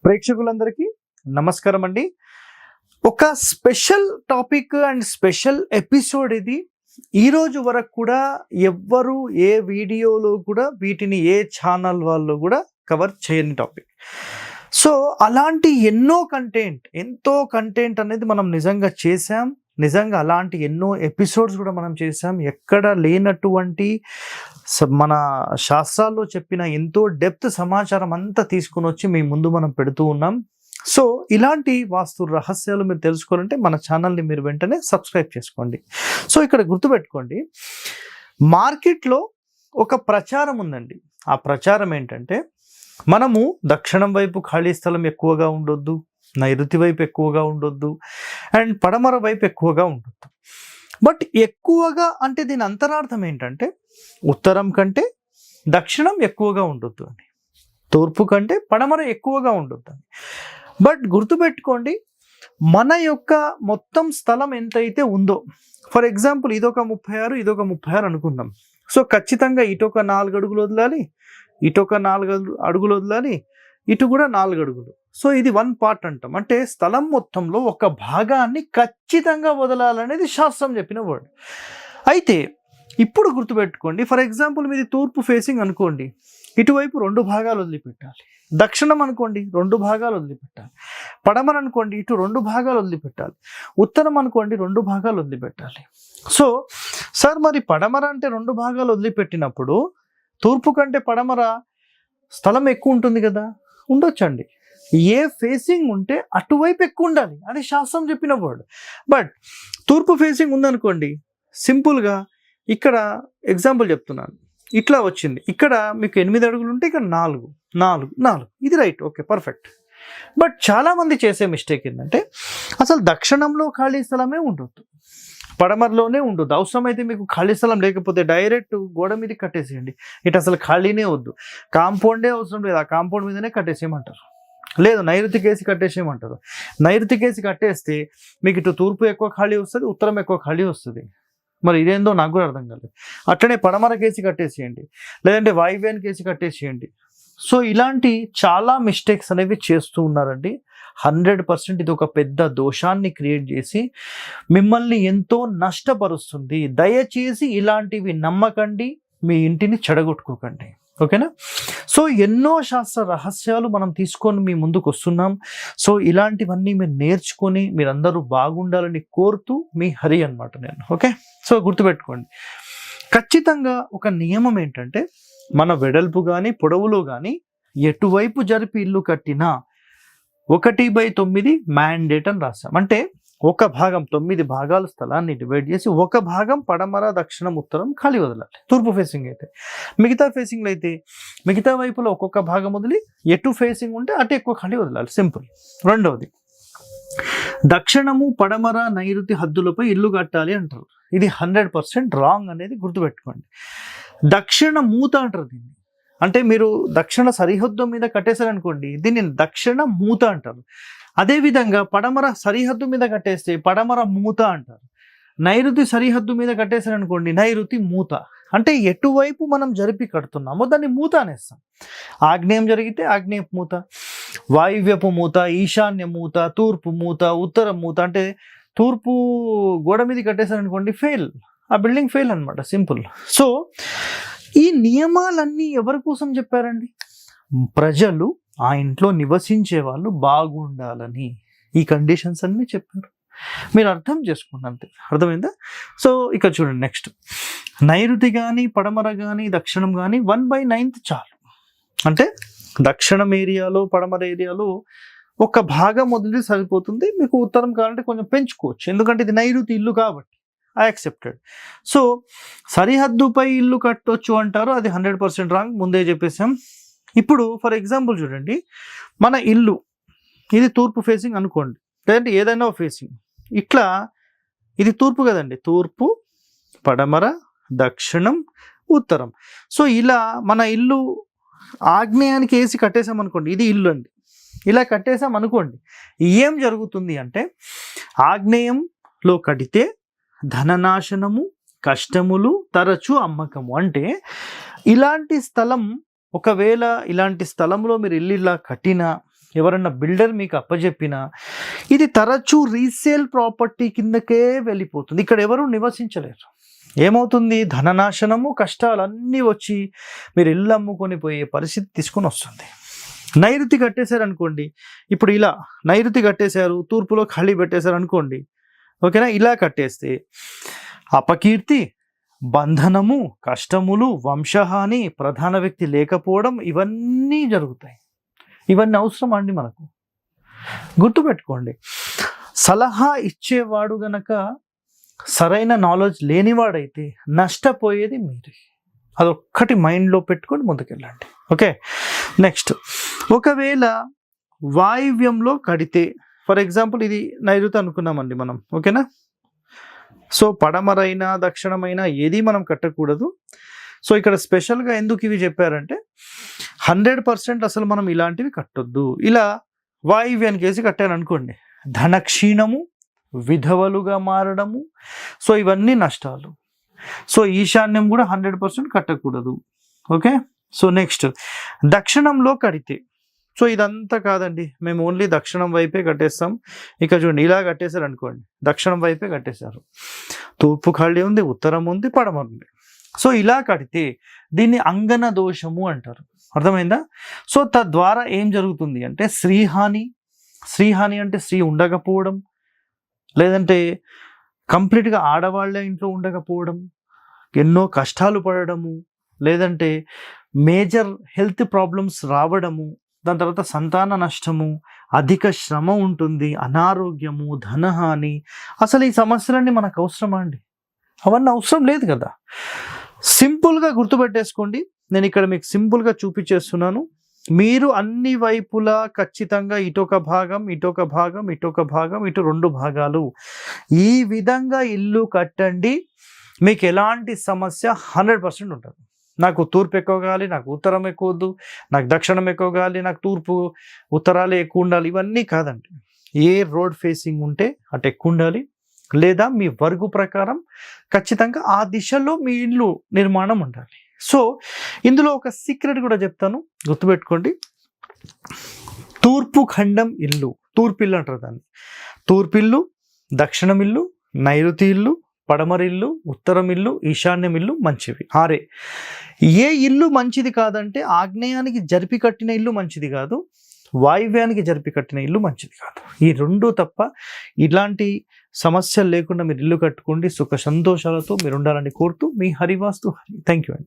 ప్రేక్షకులందరికీ నమస్కారం అండి. ఒక special topic and special episode ఇది. ఈ రోజు వరకు కూడా ఎవ్వరు ఏ వీడియోలో కూడా వీటిని ఏ ఛానల్ వాళ్ళు కూడా కవర్ చేయని టాపిక్. సో అలాంటి ఎంతో కంటెంట్ అనేది మనం నిజంగా చేసాం. నిజంగా అలాంటి ఎన్నో ఎపిసోడ్స్ కూడా మనం చేసాం. ఎక్కడ లేనటువంటి మన శాస్త్రాల్లో చెప్పిన ఎంతో డెప్త్ సమాచారం అంతా తీసుకుని వచ్చి మీ ముందు మనం పెడుతూ ఉన్నాం. సో ఇలాంటి వాస్తు రహస్యాలు మీరు తెలుసుకోవాలంటే మన ఛానల్ని మీరు వెంటనే సబ్స్క్రైబ్ చేసుకోండి. సో ఇక్కడ గుర్తుపెట్టుకోండి, మార్కెట్లో ఒక ప్రచారం ఉందండి. ఆ ప్రచారం ఏంటంటే, మనము దక్షిణం వైపు ఖాళీ స్థలం ఎక్కువగా ఉండొద్దు, నైరుతి వైపు ఎక్కువగా ఉండొద్దు, అండ్ పడమర వైపు ఎక్కువగా ఉండొద్దు. బట్ ఎక్కువగా అంటే దీని అంతరార్థం ఏంటంటే, ఉత్తరం కంటే దక్షిణం ఎక్కువగా ఉండొద్దు అని, తూర్పు కంటే పడమర ఎక్కువగా ఉండొద్దు అని. బట్ గుర్తుపెట్టుకోండి, మన యొక్క మొత్తం స్థలం ఎంతైతే ఉందో, ఫర్ ఎగ్జాంపుల్ ఇదొక 36, ఇదొక 36 అనుకుందాం. సో ఖచ్చితంగా ఇటొక 4 అడుగులు వదలాలి, ఇటొక 4 అడుగులు వదలాలి, ఇటు కూడా 4 అడుగులు. సో ఇది 1 పార్ట్ అంటాం. అంటే స్థలం మొత్తంలో ఒక భాగాన్ని ఖచ్చితంగా వదలాలనేది శాస్త్రం చెప్పిన వర్డ్. అయితే ఇప్పుడు గుర్తుపెట్టుకోండి, ఫర్ ఎగ్జాంపుల్ మీది తూర్పు ఫేసింగ్ అనుకోండి, ఇటువైపు 2 భాగాలు వదిలిపెట్టాలి. దక్షిణం అనుకోండి 2 భాగాలు వదిలిపెట్టాలి. పడమర అనుకోండి ఇటు 2 భాగాలు వదిలిపెట్టాలి. ఉత్తరం అనుకోండి 2 భాగాలు వదిలిపెట్టాలి. సో సార్ మరి పడమర అంటే 2 భాగాలు వదిలిపెట్టినప్పుడు తూర్పు కంటే పడమర స్థలం ఎక్కువ ఉంటుంది కదా? ఉండొచ్చండి. ఏ ఫేసింగ్ ఉంటే అటువైపు ఎక్కువ ఉండాలి, అది శాస్త్రం చెప్పిన వర్డ్. బట్ తూర్పు ఫేసింగ్ ఉందనుకోండి, సింపుల్గా ఇక్కడ ఎగ్జాంపుల్ చెప్తున్నాను, ఇట్లా వచ్చింది, ఇక్కడ మీకు 8 అడుగులు ఉంటే ఇక్కడ 4, ఇది రైట్, ఓకే, పర్ఫెక్ట్. బట్ చాలామంది చేసే మిస్టేక్ ఏంటంటే, అసలు దక్షిణంలో ఖాళీ స్థలమే ఉండొద్దు, పడమరలోనే ఉండొద్దు. అవసరమైతే మీకు ఖాళీ స్థలం లేకపోతే డైరెక్ట్ గోడ మీద కట్టేసేయండి, ఇటు అసలు ఖాళీనే వద్దు, కాంపౌండే అవసరం లేదు, ఆ కాంపౌండ్ మీదనే కట్టేసేయమంటారు. లేదు నైరుతికేసి కట్టేసేయమంటారు. నైరుతికేసి కట్టేస్తే మీకు ఇటు తూర్పు ఎక్కువ ఖాళీ వస్తుంది, ఉత్తరం ఎక్కువ ఖాళీ వస్తుంది. మరి ఇదేందో నాకు కూడా అర్థం కాలేదు. అట్లనే పడమర కేసి కట్టేసేయండి, లేదంటే వాయువ్యాన్ని కేసి కట్టేసేయండి. సో ఇలాంటి చాలా మిస్టేక్స్ అనేవి చేస్తూ ఉన్నారండి. 100% ఇది ఒక పెద్ద దోషాన్ని క్రియేట్ చేసి మిమ్మల్ని ఎంతో నష్టపరుస్తుంది. దయచేసి ఇలాంటివి నమ్మకండి, మీ ఇంటిని చెడగొట్టుకోకండి, ఓకేనా? సో ఎన్నో శాస్త్ర రహస్యాలు మనం తీసుకొని మీ ముందుకు వస్తున్నాం. సో ఇలాంటివన్నీ మీరు నేర్చుకొని మీరందరూ బాగుండాలని కోరుతూ మీ హరి అన్నమాట నేను, ఓకే? సో గుర్తుపెట్టుకోండి, ఖచ్చితంగా ఒక నియమం ఏంటంటే, మన వెడల్పు కానీ పొడవులో కానీ ఎటువైపు జరిపి ఇల్లు కట్టినా 1/9 మ్యాండేట్ అని రాస్తాం. అంటే ఒక భాగం 9 భాగాల స్థలాన్ని డివైడ్ చేసి ఒక భాగం పడమర దక్షిణం ఉత్తరం ఖాళీ వదలాలి, తూర్పు ఫేసింగ్ అయితే. మిగతా ఫేసింగ్లు అయితే మిగతా వైపులో ఒక్కొక్క భాగం వదిలి ఎటు ఫేసింగ్ ఉంటే అటు ఎక్కువ ఖాళీ వదలాలి, సింపుల్. రెండవది, దక్షిణము పడమర నైరుతి హద్దులపై ఇల్లు కట్టాలి అంటారు. ఇది 100% రాంగ్ అనేది గుర్తుపెట్టుకోండి. దక్షిణ మూత అంటారు దీన్ని. అంటే మీరు దక్షిణ సరిహద్దు మీద కట్టేశారనుకోండి, దీన్ని దక్షిణ మూత అంటారు. అదేవిధంగా పడమర సరిహద్దు మీద కట్టేస్తే పడమర మూత అంటారు. నైరుతి సరిహద్దు మీద కట్టేశారనుకోండి, నైరుతి మూత. అంటే ఎటువైపు మనం జరిపి కడుతున్నామో దాన్ని మూత అనేస్తాం. ఆగ్నేయం జరిగితే ఆగ్నేయ మూత, వాయువ్యపు మూత, ఈశాన్య మూత, తూర్పు మూత, ఉత్తర మూత. అంటే తూర్పు గోడ మీద కట్టేశారనుకోండి, ఫెయిల్, ఆ బిల్డింగ్ ఫెయిల్ అనమాట, సింపుల్. సో ఈ నియమాలన్నీ ఎవరి కోసం చెప్పారండి? ప్రజలు, ఆ ఇంట్లో నివసించే వాళ్ళు బాగుండాలని ఈ కండిషన్స్ అన్నీ చెప్పారు. మీరు అర్థం చేసుకోండి, అంతే. అర్థమైందా? సో ఇక చూడండి, నెక్స్ట్, నైరుతి కానీ పడమర కానీ దక్షిణం కానీ 1/9 చాలు. అంటే దక్షిణం ఏరియాలో పడమర ఏరియాలో ఒక భాగం వదిలి సరిపోతుంది. మీకు ఉత్తరం కావాలంటే కొంచెం పెంచుకోవచ్చు, ఎందుకంటే ఇది నైరుతి ఇల్లు కాబట్టి. I accepted. సో సరిహద్దుపై ఇల్లు కట్టొచ్చు అంటారు, అది 100% రాంగ్, ముందే చెప్పేసాం. ఇప్పుడు ఫర్ ఎగ్జాంపుల్ చూడండి, మన ఇల్లు ఇది తూర్పు ఫేసింగ్ అనుకోండి, లేదంటే ఏదైనా ఫేసింగ్, ఇట్లా ఇది తూర్పు కదండి, తూర్పు పడమర దక్షిణం ఉత్తరం. సో ఇలా మన ఇల్లు ఆగ్నేయానికి వేసి కట్టేసాం అనుకోండి, ఇది ఇల్లు అండి, ఇలా కట్టేసాం అనుకోండి, ఏం జరుగుతుంది అంటే, ఆగ్నేయంలో కడితే ధననాశనము, కష్టములు, తరచు అమ్మకము. అంటే ఇలాంటి స్థలం, ఒకవేళ ఇలాంటి స్థలంలో మీరు ఇల్లు ఇలా కట్టినా ఎవరన్నా బిల్డర్ మీకు అప్పజెప్పినా ఇది తరచూ రీసేల్ ప్రాపర్టీ కిందకే వెళ్ళిపోతుంది. ఇక్కడ ఎవరు నివసించలేరు. ఏమవుతుంది? ధననాశనము, కష్టాలన్నీ వచ్చి మీరు ఇల్లు అమ్ముకొని పోయే పరిస్థితి తీసుకొని వస్తుంది. నైరుతి కట్టేశారు అనుకోండి, ఇప్పుడు ఇలా నైరుతి కట్టేశారు, తూర్పులో ఖాళీ పెట్టేశారు అనుకోండి, ఓకేనా? ఇలా కట్టేస్తే అపకీర్తి, బంధనము, కష్టములు, వంశహాని, ప్రధాన వ్యక్తి లేకపోవడం, ఇవన్నీ జరుగుతాయి. ఇవన్నీ అవసరం అండి మనకు. గుర్తుపెట్టుకోండి, సలహా ఇచ్చేవాడు గనక సరైన నాలెడ్జ్ లేనివాడైతే నష్టపోయేది మీరే. అదొక్కటి మైండ్లో పెట్టుకొని ముందుకెళ్ళండి. ఓకే, నెక్స్ట్, ఒకవేళ వాయువ్యంలో కడితే, ఫర్ ఎగ్జాంపుల్ ఇది నైరుతి అనుకున్నామండి మనం, ఓకేనా? సో పడమరైనా దక్షిణమైనా ఏది మనం కట్టకూడదు. సో ఇక్కడ స్పెషల్గా ఎందుకు ఇవి చెప్పారంటే 100% అసలు మనం ఇలాంటివి కట్టొద్దు. ఇలా వాయువ్యానికి వేసి కట్టారనుకోండి, ధనక్షీణము, విధవలుగా మారడము, సో ఇవన్నీ నష్టాలు. సో ఈశాన్యం కూడా 100% కట్టకూడదు. ఓకే, సో నెక్స్ట్, దక్షిణంలో కడితే, సో ఇదంతా కాదండి, మేము ఓన్లీ దక్షిణం వైపే కట్టేస్తాం. ఇక చూడండి, ఇలా కట్టేశారు అనుకోండి, దక్షిణం వైపే కట్టేశారు, తూర్పు ఖాళీ ఉంది, ఉత్తరం ఉంది, పడమర ఉంది. సో ఇలా కడితే దీన్ని అంగన దోషము అంటారు. అర్థమైందా? సో తద్వారా ఏం జరుగుతుంది అంటే శ్రీహాని అంటే స్త్రీ ఉండకపోవడం, లేదంటే కంప్లీట్గా ఆడవాళ్ళ ఇంట్లో ఉండకపోవడం, ఎన్నో కష్టాలు పడడము, లేదంటే మేజర్ హెల్త్ ప్రాబ్లమ్స్ రావడము, దాని తర్వాత సంతాన నష్టము, అధిక శ్రమ ఉంటుంది, అనారోగ్యము, ధనహాని. అసలు ఈ సమస్యలన్నీ మనకు అవసరమా అండి? అవన్నీ అవసరం లేదు కదా. సింపుల్గా గుర్తుపెట్టేసుకోండి, నేను ఇక్కడ మీకు సింపుల్గా చూపించేస్తున్నాను. మీరు అన్ని వైపులా ఖచ్చితంగా ఇటొక భాగం, ఇటొక భాగం, ఇటొక భాగం, ఇటు 2 భాగాలు, ఈ విధంగా ఇల్లు కట్టండి. మీకు ఎలాంటి సమస్య 100% ఉంటుంది. నాకు తూర్పు ఎక్కువ కావాలి, నాకు ఉత్తరం ఎక్కువ వద్దు, నాకు దక్షిణం ఎక్కువ కావాలి, నాకు తూర్పు ఉత్తరాలే ఎక్కువ ఉండాలి, ఇవన్నీ కాదండి. ఏ రోడ్ ఫేసింగ్ ఉంటే అటు ఎక్కువ ఉండాలి, లేదా మీ వర్గు ప్రకారం ఖచ్చితంగా ఆ దిశలో మీ ఇల్లు నిర్మాణం ఉండాలి. సో ఇందులో ఒక సీక్రెట్ కూడా చెప్తాను, గుర్తుపెట్టుకోండి. తూర్పు ఖండం ఇల్లు, తూర్పు ఇల్లు అంటారు దాన్ని. తూర్పిల్లు, దక్షిణం ఇల్లు, నైరుతి ఇల్లు, పడమర ఇల్లు, ఉత్తరం ఇల్లు, ఈశాన్యం ఇల్లు మంచివి. 6. ఏ ఇల్లు మంచిది కాదంటే ఆగ్నేయానికి జరిపి కట్టిన ఇల్లు మంచిది కాదు, వాయువ్యానికి జరిపి కట్టిన ఇల్లు మంచిది కాదు. ఈ 2 తప్ప ఇలాంటి సమస్యలు లేకుండా మీరు ఇల్లు కట్టుకోండి. సుఖ సంతోషాలతో మీరు ఉండాలని కోరుతూ మీ హరివాస్తు హరి. థ్యాంక్ యూ అండి.